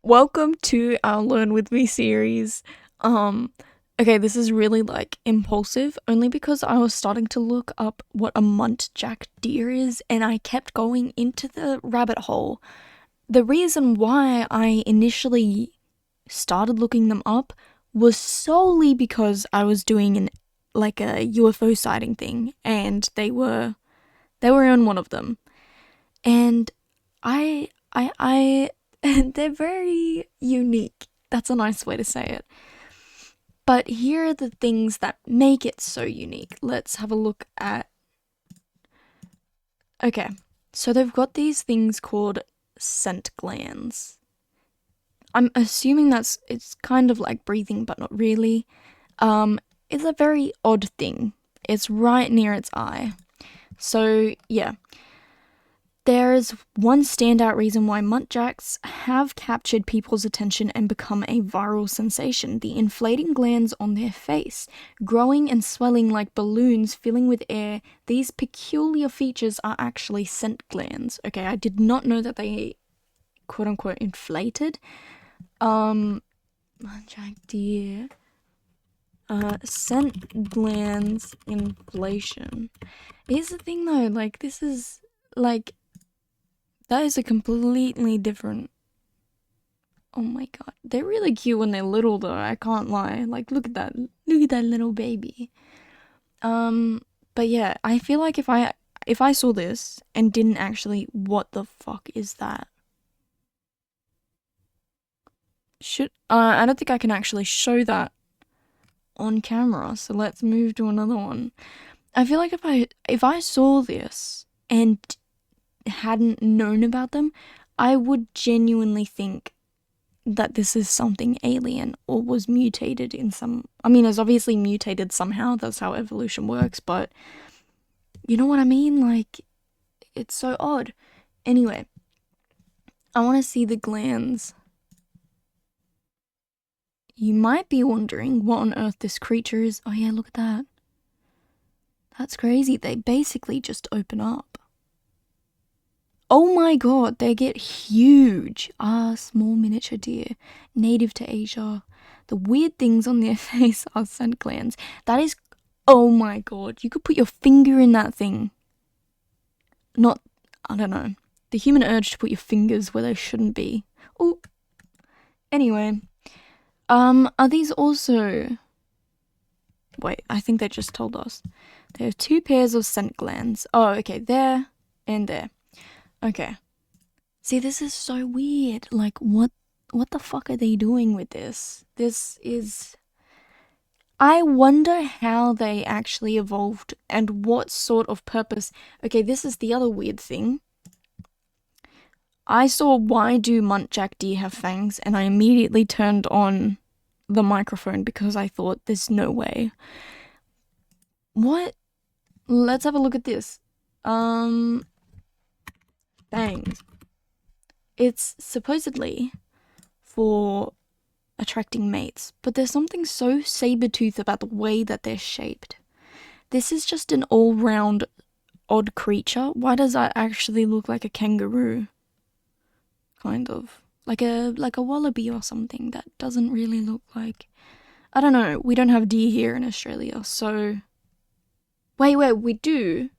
Welcome to our Learn With Me series. Okay, this is really impulsive only because I was starting to look up what a muntjac deer is and I kept going into the rabbit hole. The reason why I initially started looking them up was solely because I was doing a UFO sighting thing and they were on one of them. And I they're very unique. That's a nice way to say it. But here are the things that make it so unique. Let's have a look at. Okay, so they've got these things called scent glands. I'm assuming it's kind of like breathing, but not really. It's a very odd thing. It's right near its eye. So yeah, there is one standout reason why muntjacs have captured people's attention and become a viral sensation: the inflating glands on their face, growing and swelling like balloons filling with air. These peculiar features are actually scent glands. Okay, I did not know that they quote unquote inflated. Muntjac deer. Scent glands inflation. Here's the thing though, this is like that is a completely different. Oh my god. They're really cute when they're little though, I can't lie. Like look at that. Look at that little baby. But yeah, I feel like if I saw this and didn't actually, what the fuck is that? I don't think I can actually show that on camera, so let's move to another one. I feel like if I saw this and hadn't known about them, I would genuinely think that this is something alien or was mutated in some. I mean, it's obviously mutated somehow. That's how evolution works, but you know what I mean? Like, it's so odd. Anyway, I want to see the glands. You might be wondering what on earth this creature is. Oh, yeah, look at that. That's crazy. They basically just open up. Oh my god, they get huge. Small miniature deer, native to Asia. The weird things on their face are scent glands. That is, oh my god, you could put your finger in that thing. Not, I don't know, the human urge to put your fingers where they shouldn't be. Oh, anyway, are these also, wait, I think they just told us. There are two pairs of scent glands. Oh, okay, there and there. Okay. See, this is so weird. Like, what the fuck are they doing with this? This is... I wonder how they actually evolved and what sort of purpose... Okay, this is the other weird thing. I saw why do muntjac deer have fangs, and I immediately turned on the microphone because I thought there's no way. What? Let's have a look at this. Fangs. It's supposedly for attracting mates, but there's something so saber-tooth about the way that they're shaped. This is just an all-round odd creature. Why does that actually look like a kangaroo? Kind of. Like a wallaby or something. That doesn't really look like... I don't know, we don't have deer here in Australia, so... Wait, we do.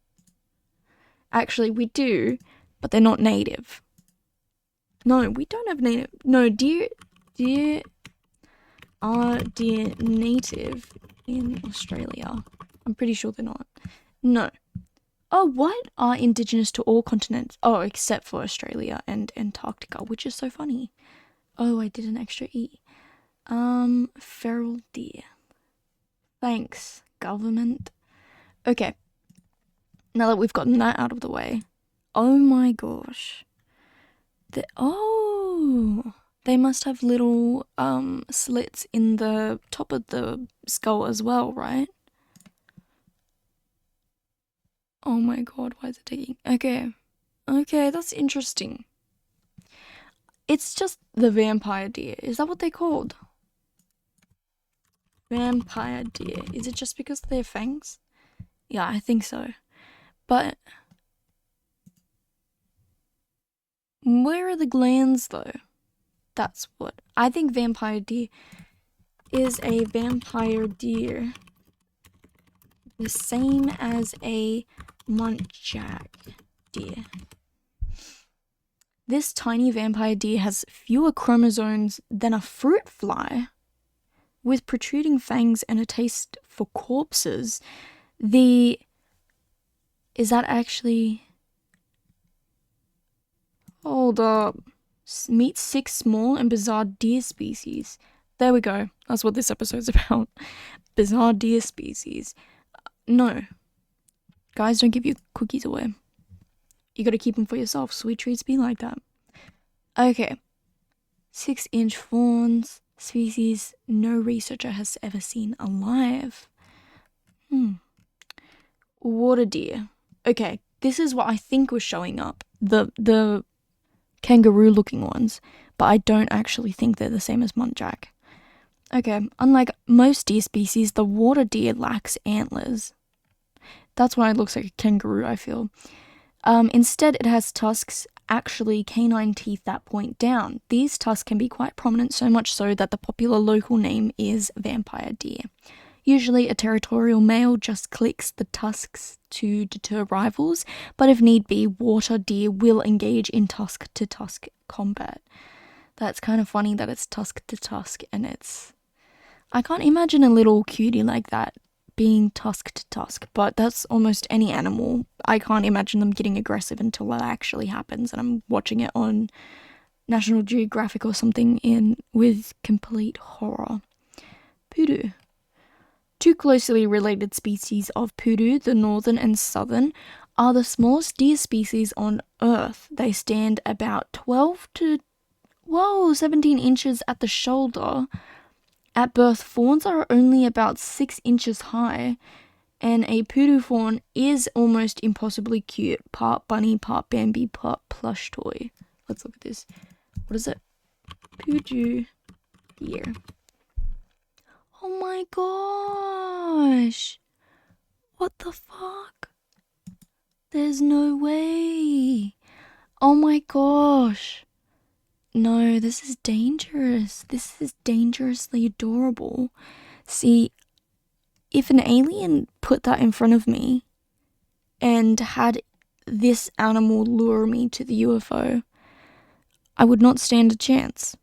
Actually, we do, but they're not native. No, we don't have native... No, deer are deer native in Australia? I'm pretty sure they're not. No. Oh, what? Are indigenous to all continents? Oh, except for Australia and Antarctica, which is so funny. Oh, I did an extra E. Feral deer. Thanks, government. Okay. Now that we've gotten that out of the way. Oh my gosh. They must have little slits in the top of the skull as well, right? Oh my god, why is it taking... Okay, that's interesting. It's just the vampire deer. Is that what they're called? Vampire deer. Is it just because of their fangs? Yeah, I think so. But where are the glands though? That's what I think. Vampire deer is a vampire deer, the same as a muntjac deer. This tiny vampire deer has fewer chromosomes than a fruit fly. With protruding fangs and a taste for corpses, is that actually... Hold up. Meet 6 small and bizarre deer species. There we go. That's what this episode's about. Bizarre deer species. No. Guys, don't give your cookies away. You gotta keep them for yourself. Sweet treats be like that. Okay. 6-inch fawns species no researcher has ever seen alive. Water deer. Okay, this is what I think was showing up. The kangaroo looking ones, but I don't actually think they're the same as muntjac. Okay, unlike most deer species, the water deer lacks antlers. That's why it looks like a kangaroo, I feel. Instead, it has tusks, actually canine teeth that point down. These tusks can be quite prominent, so much so that the popular local name is vampire deer. Usually, a territorial male just clicks the tusks to deter rivals, but if need be, water deer will engage in tusk-to-tusk combat. That's kind of funny that it's tusk-to-tusk, and it's... I can't imagine a little cutie like that being tusk-to-tusk, but that's almost any animal. I can't imagine them getting aggressive until that actually happens, and I'm watching it on National Geographic or something with complete horror. Poodoo. 2 closely related species of poodoo, the northern and southern, are the smallest deer species on Earth. They stand about 17 inches at the shoulder. At birth, fawns are only about 6 inches high, and a poodoo fawn is almost impossibly cute. Part bunny, part Bambi, part plush toy. Let's look at this. What is it? Poodoo deer. Oh my gosh! What the fuck? There's no way! Oh my gosh! No, this is dangerous. This is dangerously adorable. See, if an alien put that in front of me and had this animal lure me to the UFO, I would not stand a chance.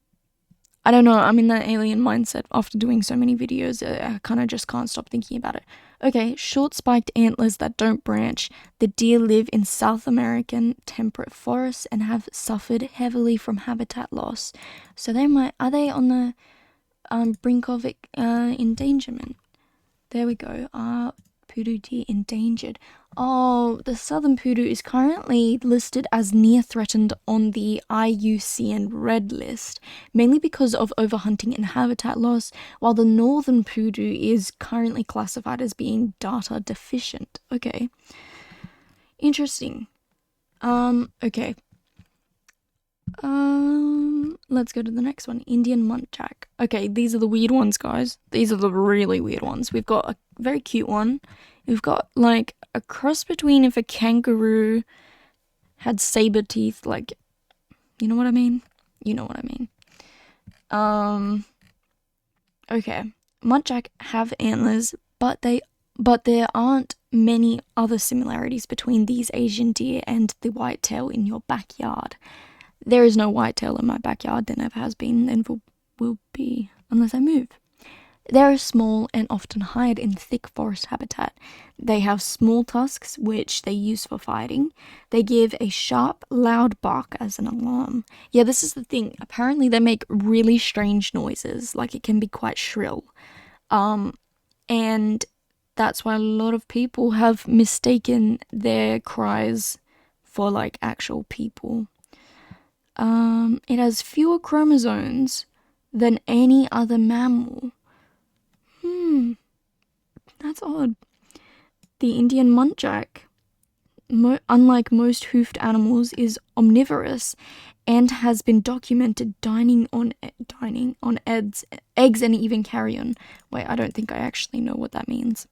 I don't know, I'm in that alien mindset after doing so many videos. I kind of just can't stop thinking about it. Okay, short spiked antlers that don't branch. The deer live in South American temperate forests and have suffered heavily from habitat loss. So are they on the brink of endangerment? There we go. Poodoo deer endangered. Oh, the southern poodoo is currently listed as near threatened on the IUCN Red List, mainly because of overhunting and habitat loss, while the northern poodoo is currently classified as being data deficient. Okay. Interesting. Okay. Let's go to the next one. Indian muntjac. Okay, these are the weird ones, guys. These are the really weird ones. We've got a very cute one. We've got, like, a cross between if a kangaroo had saber teeth, like, you know what I mean? You know what I mean. Okay. Muntjac have antlers, but there aren't many other similarities between these Asian deer and the whitetail in your backyard. There is no whitetail in my backyard. There never has been, and will be unless I move. They are small and often hide in thick forest habitat. They have small tusks, which they use for fighting. They give a sharp, loud bark as an alarm. Yeah, this is the thing. Apparently they make really strange noises, like it can be quite shrill. And that's why a lot of people have mistaken their cries for, like, actual people. It has fewer chromosomes than any other mammal. That's odd. The Indian muntjac, unlike most hoofed animals, is omnivorous and has been documented dining on eggs and even carrion. Wait, I don't think I actually know what that means.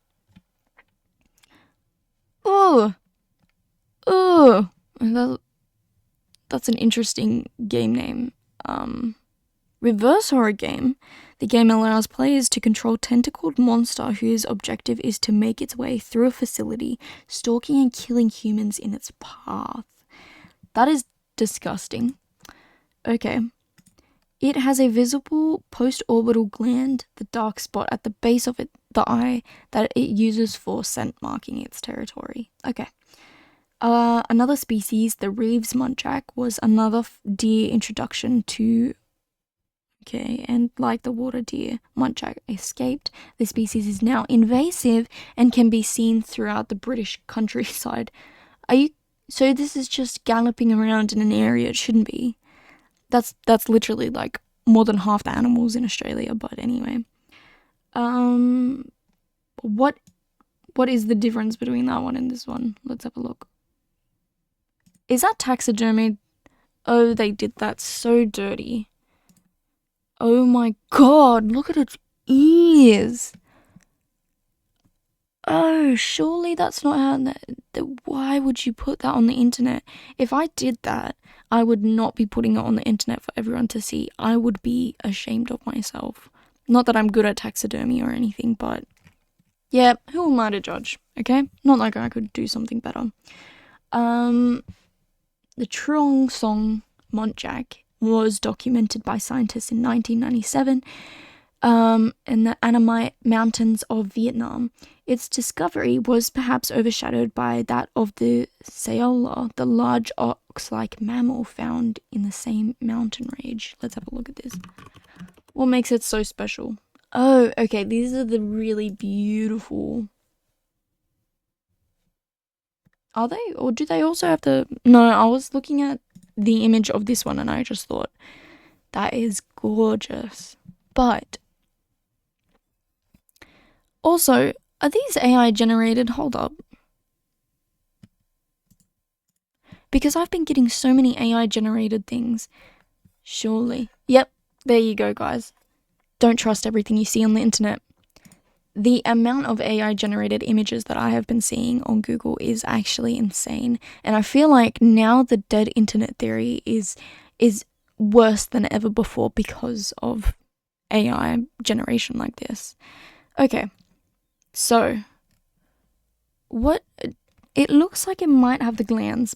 Oh! That's an interesting game name. Reverse horror game. The game allows players to control a tentacled monster whose objective is to make its way through a facility, stalking and killing humans in its path. That is disgusting. Okay. It has a visible post-orbital gland, the dark spot at the base of the eye, that it uses for scent marking its territory. Okay. Another species, the Reeves muntjac, was another deer introduction to... Okay, and like the water deer, muntjac escaped. The species is now invasive and can be seen throughout the British countryside. So this is just galloping around in an area it shouldn't be. That's literally like more than half the animals in Australia, but anyway. What is the difference between that one and this one? Let's have a look. Is that taxidermy? Oh, they did that so dirty. Oh my god, look at its ears. Oh, surely that's not how... Why would you put that on the internet? If I did that, I would not be putting it on the internet for everyone to see. I would be ashamed of myself. Not that I'm good at taxidermy or anything, but... yeah, who am I to judge, okay? Not like I could do something better. The Truong Song muntjac was documented by scientists in 1997 in the Annamite Mountains of Vietnam. Its discovery was perhaps overshadowed by that of the Saola, the large ox-like mammal found in the same mountain range. Let's have a look at this. What makes it so special? Oh, okay, these are the really beautiful... Are they? Or do they also have the... No, I was looking at the image of this one and I just thought, that is gorgeous. But also, are these AI generated? Hold up. Because I've been getting so many AI generated things. Surely. Yep, there you go, guys. Don't trust everything you see on the internet. The amount of AI generated images that I have been seeing on Google is actually insane. And I feel like now the dead internet theory is worse than ever before because of AI generation like this. Okay. So, what... It looks like it might have the glands.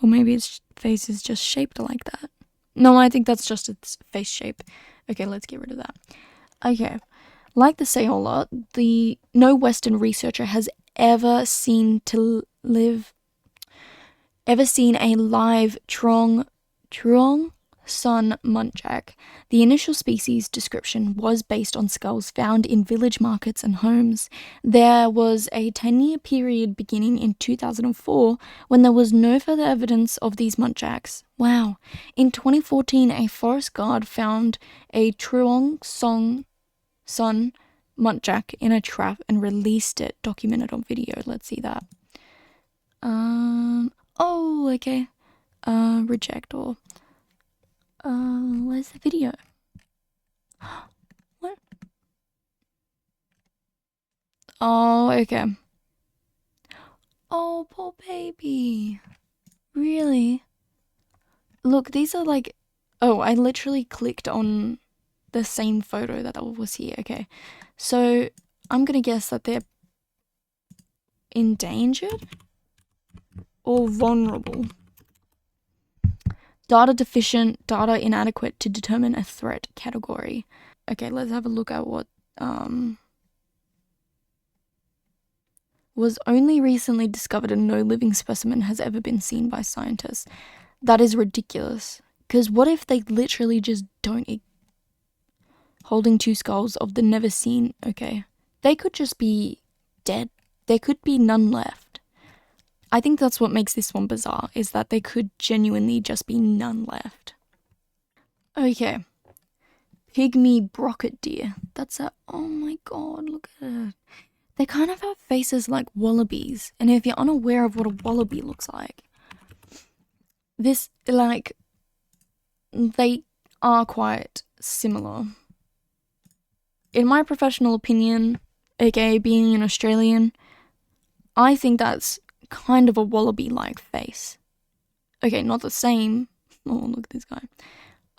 Or maybe its face is just shaped like that. No, I think that's just its face shape. Okay, let's get rid of that. Okay. Like the Saola, no Western researcher has ever seen a live Truong Son muntjac. The initial species description was based on skulls found in village markets and homes. There was a 10-year period beginning in 2004 when there was no further evidence of these muntjacs. Wow. In 2014, a forest guard found a Truong Son muntjac in a trap and released it, documented on video. Let's see that. Oh, okay. Reject or... where's the video? What? Oh, okay. Oh, poor baby. Really? Look, these are like... Oh, I literally clicked on the same photo that was here. Okay. So, I'm gonna guess that they're endangered or vulnerable. Data deficient, data inadequate to determine a threat category. Okay, let's have a look at what was only recently discovered and no living specimen has ever been seen by scientists. That is ridiculous. Because what if they literally just don't... Holding two skulls of the never seen... Okay. They could just be dead. There could be none left. I think that's what makes this one bizarre, is that there could genuinely just be none left. Okay. Pygmy brocket deer. That's a... Oh my god, look at it. They kind of have faces like wallabies. And if you're unaware of what a wallaby looks like, this, like, they are quite similar. In my professional opinion, aka being an Australian, I think that's kind of a wallaby-like face. Okay, not the same. Oh, look at this guy.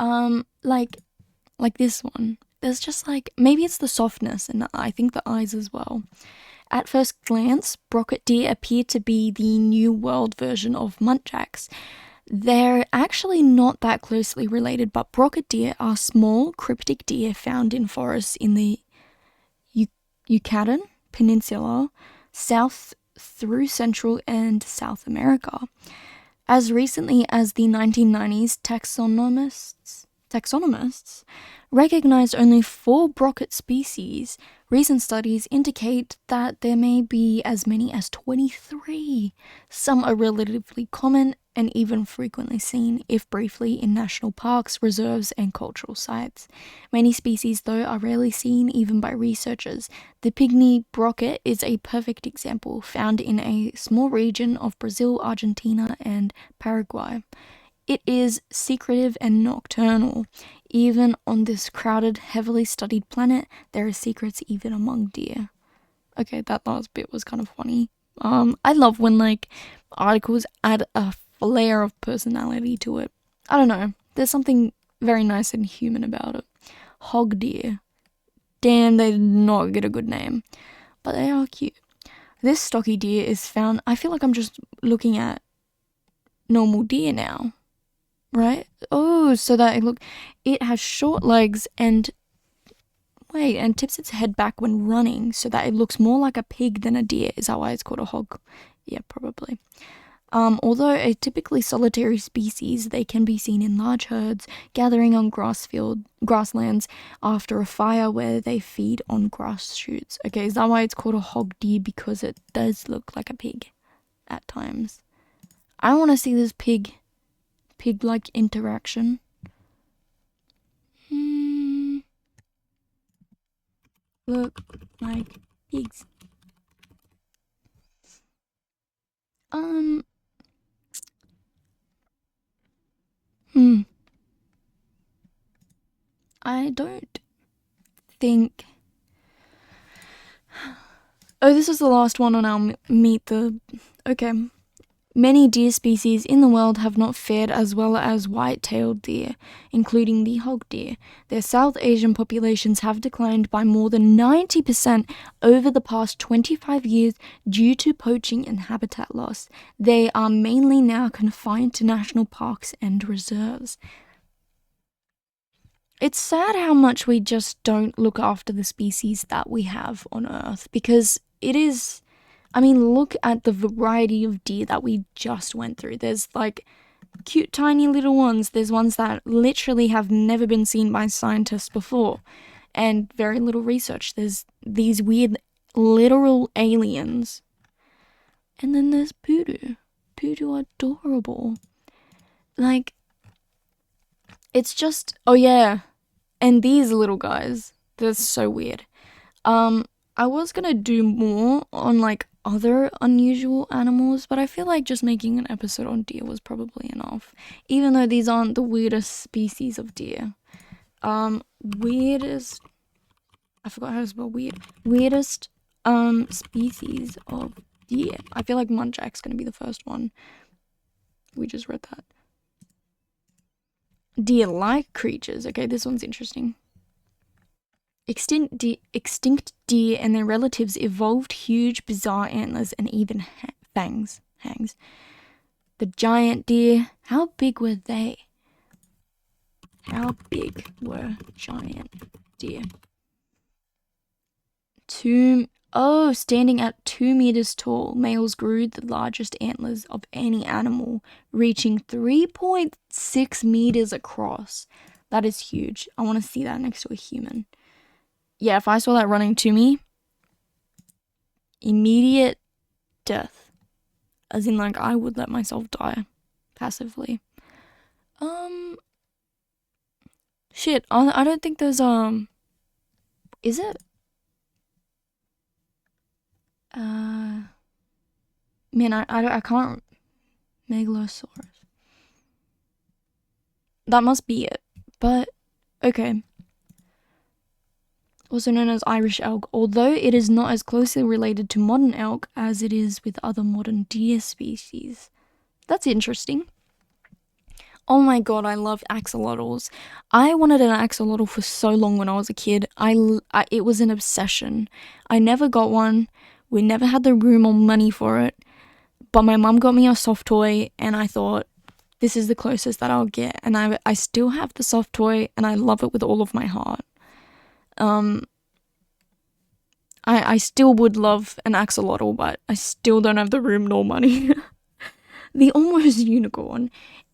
Like this one. There's just like, maybe it's the softness and I think the eyes as well. At first glance, brocket deer appear to be the New World version of muntjacs. They're actually not that closely related, but brocket deer are small, cryptic deer found in forests in the Yucatan Peninsula, south through Central and South America. As recently as the 1990s, taxonomists recognized only 4 brocket species. Recent studies indicate that there may be as many as 23. Some are relatively common and even frequently seen, if briefly, in national parks, reserves, and cultural sites. Many species, though, are rarely seen even by researchers. The pygmy brocket is a perfect example, found in a small region of Brazil, Argentina, and Paraguay. It is secretive and nocturnal. Even on this crowded, heavily studied planet, there are secrets even among deer. Okay, that last bit was kind of funny. I love when, like, articles add a layer of personality to it. I don't know. There's something very nice and human about it. Hog deer. Damn, they did not get a good name. But they are cute. This stocky deer is found... I feel like I'm just looking at normal deer now. Right? Oh, so that it has short legs and tips its head back when running so that it looks more like a pig than a deer. Is that why it's called a hog? Yeah, probably. Although a typically solitary species, they can be seen in large herds gathering on grasslands after a fire where they feed on grass shoots. Okay, is that why it's called a hog deer? Because it does look like a pig at times. I want to see this pig-like interaction. Look like pigs. I don't think... Oh, this is the last one on our Okay. Many deer species in the world have not fared as well as white-tailed deer, including the hog deer. Their South Asian populations have declined by more than 90% over the past 25 years due to poaching and habitat loss. They are mainly now confined to national parks and reserves. It's sad how much we just don't look after the species that we have on Earth, because it is... I mean, look at the variety of deer that we just went through. There's like cute tiny little ones. There's ones that literally have never been seen by scientists before and very little research. There's these weird literal aliens. And then there's poodoo. Poodoo are adorable. Like, it's just, oh yeah. And these little guys, they're so weird. I was gonna do more on like other unusual animals, but I feel like just making an episode on deer was probably enough, even though these aren't the weirdest species of deer. Weirdest, I forgot how to spell weird. Weirdest species of deer. I feel like muntjac's gonna be the first one. We just read that. Deer-like creatures. Okay, this one's interesting. Extinct deer and their relatives evolved huge, bizarre antlers and even fangs. The giant deer, how big were they? How big were giant deer? Standing at 2 meters tall, males grew the largest antlers of any animal, reaching 3.6 meters across. That is huge. I want to see that next to a human. Yeah, if I saw that running to me, immediate death. As in, like, I would let myself die passively. Shit, I don't think there's, is it? Man, I can't, Megalosaurus. That must be it, but, okay. Also known as Irish elk, although it is not as closely related to modern elk as it is with other modern deer species. That's interesting. Oh my god, I love axolotls. I wanted an axolotl for so long when I was a kid. It was an obsession. I never got one. We never had the room or money for it. But my mum got me a soft toy, and I thought, this is the closest that I'll get. And I still have the soft toy, and I love it with all of my heart. I still would love an axolotl, but I still don't have the room nor money. The almost unicorn.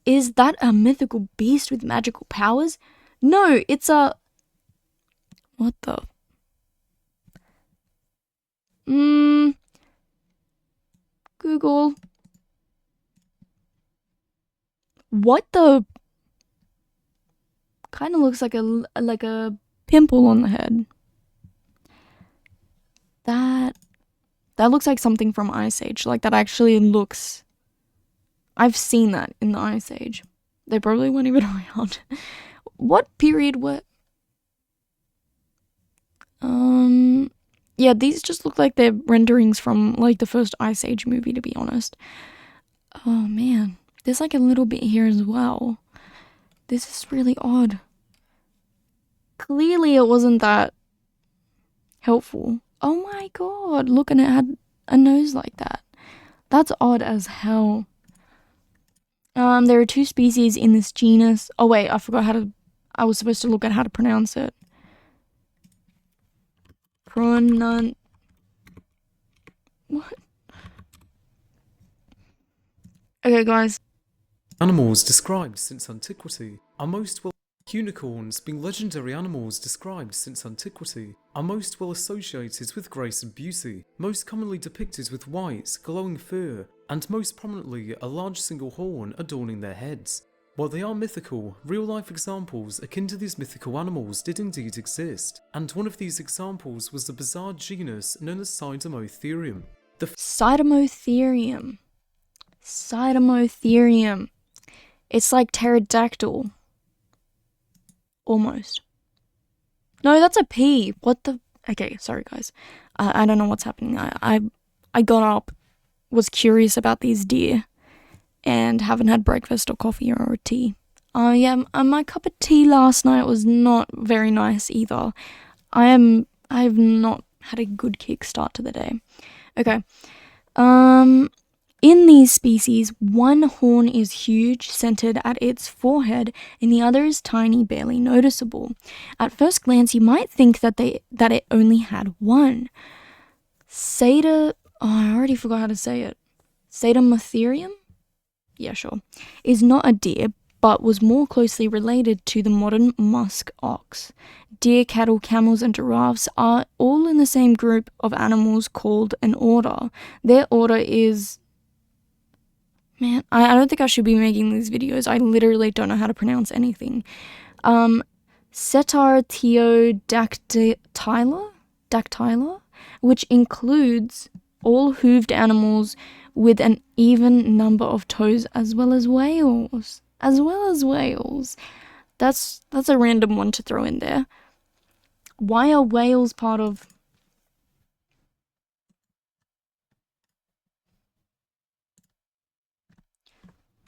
Is that a mythical beast with magical powers? No, it's a... What the... Google. What the... Kind of looks like a pimple on the head. That looks like something from Ice Age. Like, that actually looks... I've seen that in the Ice Age. They probably weren't even around. What period were... Yeah, these just look like they're renderings from, like, the first Ice Age movie, to be honest. Oh, man. There's, like, a little bit here as well. This is really odd. Clearly it wasn't that helpful. Oh my god, look, and it had a nose like that. That's odd as hell. There are 2 species in this genus. Oh wait, I forgot I was supposed to look at how to pronounce it. What? Okay, guys. Animals described since antiquity are most well... Unicorns, being legendary animals described since antiquity, are most well associated with grace and beauty, most commonly depicted with white, glowing fur, and most prominently a large single horn adorning their heads. While they are mythical, real-life examples akin to these mythical animals did indeed exist, and one of these examples was the bizarre genus known as Sidemotherium. Sidemotherium. Sidemotherium. It's like pterodactyl. Almost. No, that's a P. What the... Okay, sorry guys. I don't know what's happening. I got up, was curious about these deer, and haven't had breakfast or coffee or tea. Yeah, my cup of tea last night was not very nice either. I've not had a good kickstart to the day. Okay. In these species, one horn is huge, centered at its forehead, and the other is tiny, barely noticeable. At first glance, you might think that it only had one. I already forgot how to say it. Sidemotherium? Yeah, sure. Is not a deer, but was more closely related to the modern musk ox. Deer, cattle, camels, and giraffes are all in the same group of animals called an order. Their order is... Man, I don't think I should be making these videos. I literally don't know how to pronounce anything. Cetartiodactyla, which includes all hooved animals with an even number of toes, as well as whales. That's a random one to throw in there. Why are whales part of...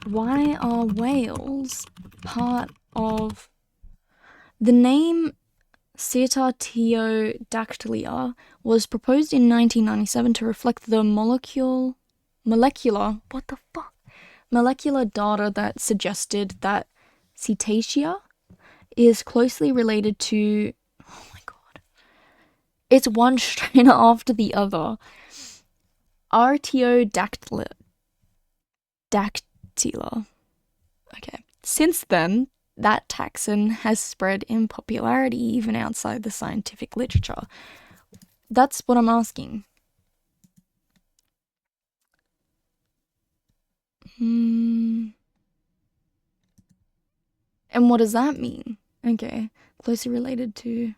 Why are whales part of... The name Cetartiodactyla was proposed in 1997 to reflect the molecular data that suggested that Cetacea is closely related to... Oh my god. It's one strain after the other. Artiodactyla. Okay. Since then, that taxon has spread in popularity even outside the scientific literature. That's what I'm asking. And what does that mean? Okay. Closely related to...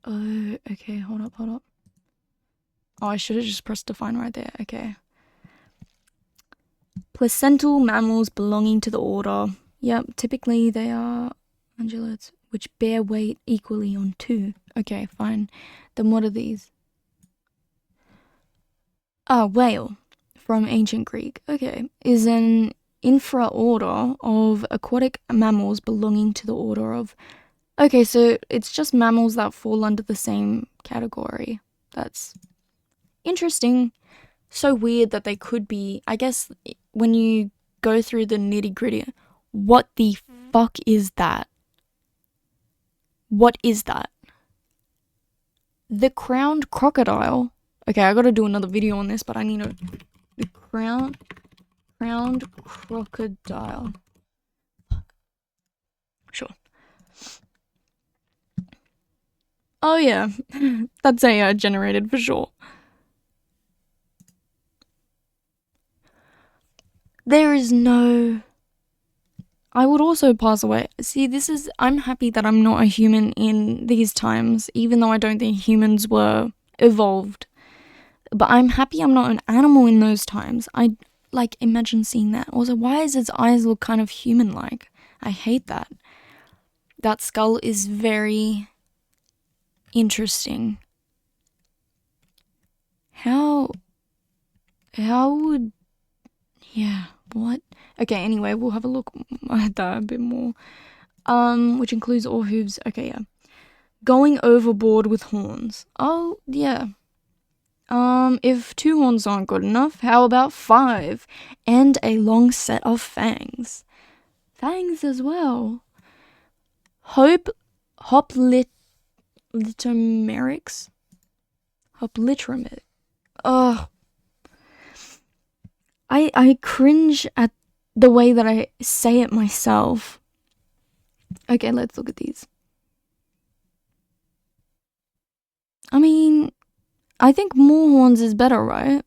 Oh, okay. Hold up. Oh, I should have just pressed define right there. Okay. Placental mammals belonging to the order. Yep, typically they are ungulates, which bear weight equally on 2. Okay, fine. Then what are these? Whale, from ancient Greek. Okay, is an infraorder of aquatic mammals belonging to the order of... Okay, so it's just mammals that fall under the same category. That's interesting. So weird that they could be... I guess when you go through the nitty-gritty, what the fuck is that? What is that? The crowned crocodile. Okay, I gotta do another video on this, but I need to... The crowned crocodile. Sure. Oh yeah, that's AI generated for sure. There is no... I would also pass away. See, I'm happy that I'm not a human in these times, even though I don't think humans were evolved. But I'm happy I'm not an animal in those times. I, imagine seeing that. Also, why does its eyes look kind of human-like? I hate that. That skull is very interesting. How would... Yeah, what? Okay, anyway, we'll have a look at that a bit more. Which includes all hooves. Okay, yeah. Going overboard with horns. Oh, yeah. If 2 horns aren't good enough, how about 5? And a long set of fangs. Fangs as well. Hoplitomerics? Hoplitomerics. Ugh. I cringe at the way that I say it myself. Okay, let's look at these. I mean, I think more horns is better, right?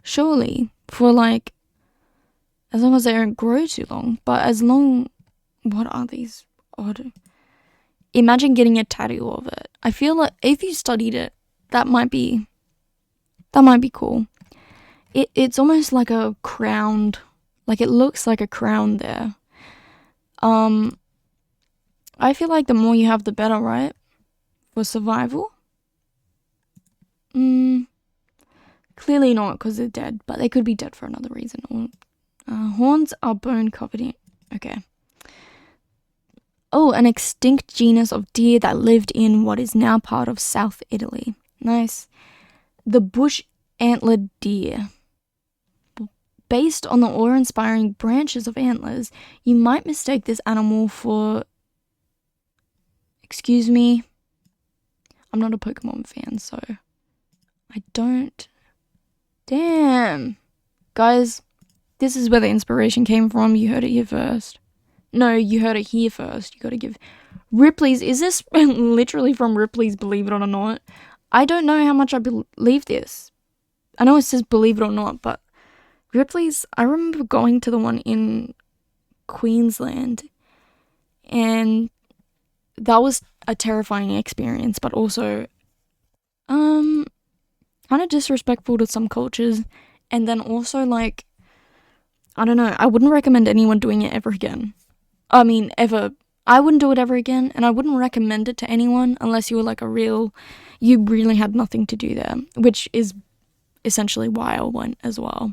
Surely. For as long as they don't grow too long. But what are these? Odd. Imagine getting a tattoo of it. I feel like if you studied it, that might be cool. It's almost like a crowned, it looks like a crown there. I feel like the more you have, the better, right? For survival? Clearly not, because they're dead, but they could be dead for another reason. Horns are bone covered in... Okay. Oh, an extinct genus of deer that lived in what is now part of South Italy. Nice. The bush antlered deer. Based on the awe-inspiring branches of antlers, you might mistake this animal for... Excuse me. I'm not a Pokemon fan, so... I don't... Damn. Guys, this is where the inspiration came from. You heard it here first. No, you heard it here first. You gotta give... Ripley's... Is this literally from Ripley's Believe It or Not? I don't know how much I believe this. I know it says Believe It or Not, but... Ripley's, I remember going to the one in Queensland, and that was a terrifying experience, but also kind of disrespectful to some cultures, and then also I don't know, I wouldn't recommend anyone doing it ever again. I mean, ever. I wouldn't do it ever again, and I wouldn't recommend it to anyone unless you were you really had nothing to do there, which is essentially why I went as well.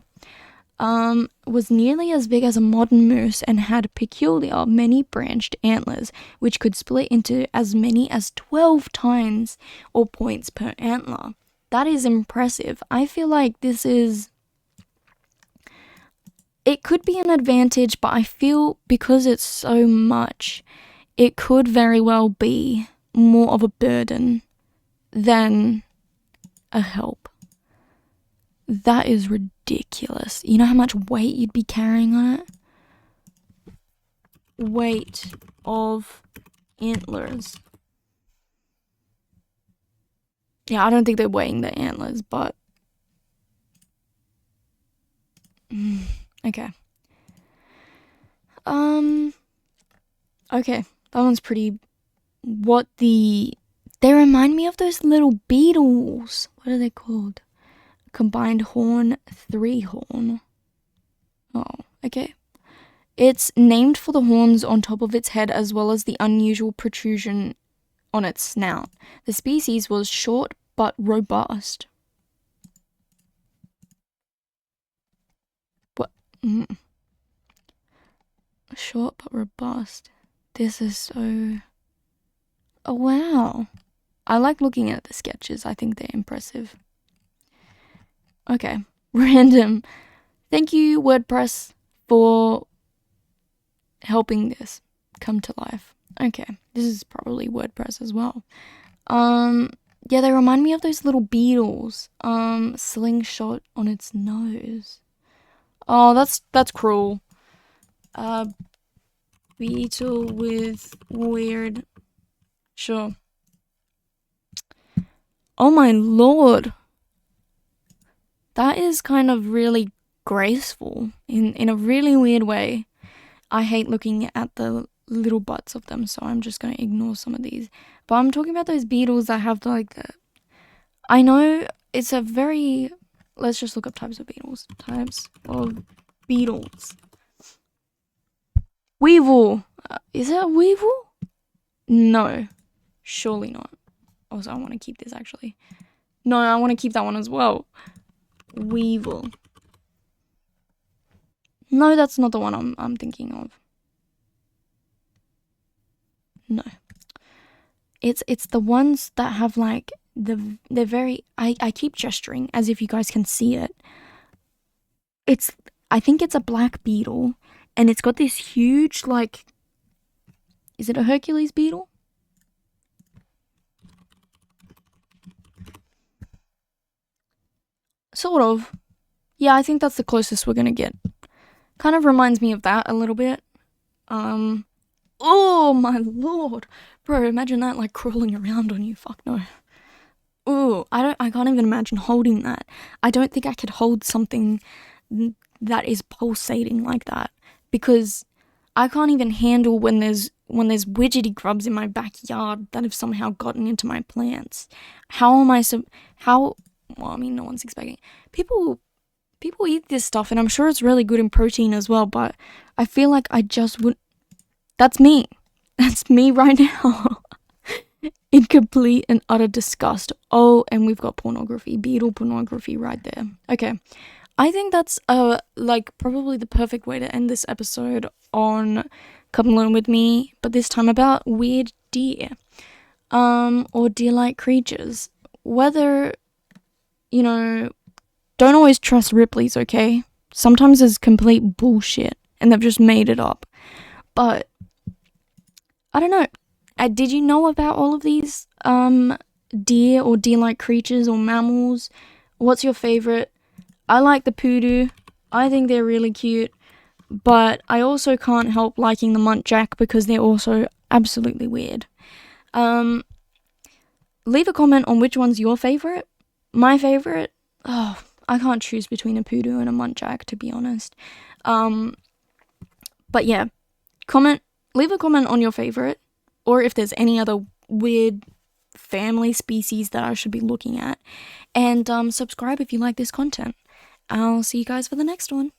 Was nearly as big as a modern moose and had peculiar many branched antlers, which could split into as many as 12 tines or points per antler. That is impressive. I feel like it could be an advantage, but I feel because it's so much, it could very well be more of a burden than a help. That is ridiculous. You know how much weight you'd be carrying on it? Weight of antlers. Yeah, I don't think they're weighing the antlers, but... Okay. Okay, that one's pretty... They remind me of those little beetles. What are they called? Combined horn, 3-horn. Oh, okay. It's named for the horns on top of its head as well as the unusual protrusion on its snout. The species was short but robust. What? Short but robust. This is so... Oh, wow. I like looking at the sketches. I think they're impressive. Okay. Random. Thank you, WordPress, for helping this come to life. Okay. This is probably WordPress as well. Yeah, they remind me of those little beetles. Slingshot on its nose. Oh, that's cruel. Beetle with weird... Sure. Oh my lord. That is kind of really graceful in a really weird way. I hate looking at the little butts of them, so I'm just going to ignore some of these. But I'm talking about those beetles that have like the... I know it's a very... Let's just look up types of beetles. Types of beetles. Weevil. Is it a weevil? No. Surely not. Also, I want to keep this actually. No, I want to keep that one as well. Weevil. No, that's not the one I'm thinking of. No. It's the ones that have like they're very... I keep gesturing as if you guys can see it. I think it's a black beetle, and it's got this huge like... Is it a Hercules beetle? Sort of. Yeah, I think that's the closest we're gonna get. Kind of reminds me of that a little bit. Oh my lord. Bro, imagine that like crawling around on you. Fuck no. Ooh, I can't even imagine holding that. I don't think I could hold something that is pulsating like that, because I can't even handle when there's widgety grubs in my backyard that have somehow gotten into my plants. How am I well, I mean, no one's expecting. People eat this stuff, and I'm sure it's really good in protein as well, but I feel like I just would... That's me. That's me right now. In complete and utter disgust. Oh, and we've got pornography. Beetle pornography right there. Okay. I think that's like probably the perfect way to end this episode on Come Along With Me, but this time about weird deer. Or deer-like creatures. Whether... don't always trust Ripley's, okay? Sometimes it's complete bullshit, and they've just made it up. But, I don't know. Did you know about all of these, deer or deer-like creatures or mammals? What's your favorite? I like the poodoo. I think they're really cute. But I also can't help liking the muntjac because they're also absolutely weird. Leave a comment on which one's your favorite. My favorite? Oh, I can't choose between a poodoo and a muntjac, to be honest. But yeah, leave a comment on your favorite, or if there's any other weird family species that I should be looking at, and subscribe if you like this content. I'll see you guys for the next one.